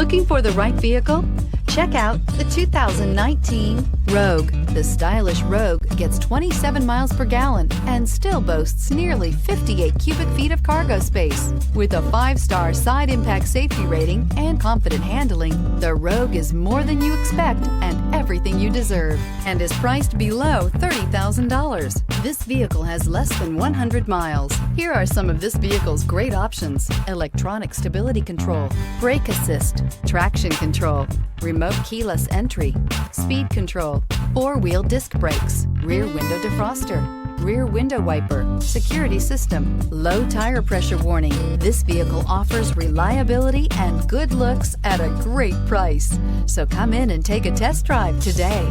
Looking for the right vehicle? Check out the 2019 Rogue. The stylish Rogue gets 27 miles per gallon and still boasts nearly 58 cubic feet of cargo space. With a 5-star side impact safety rating and confident handling, the Rogue is more than you expect and everything you deserve, and is priced below $30,000. This vehicle has less than 100 miles. Here are some of this vehicle's great options: electronic stability control, brake assist, traction control, remote keyless entry, speed control, 4-wheel disc brakes, rear window defroster, rear window wiper, security system, low tire pressure warning. This vehicle offers reliability and good looks at a great price. So come in and take a test drive today.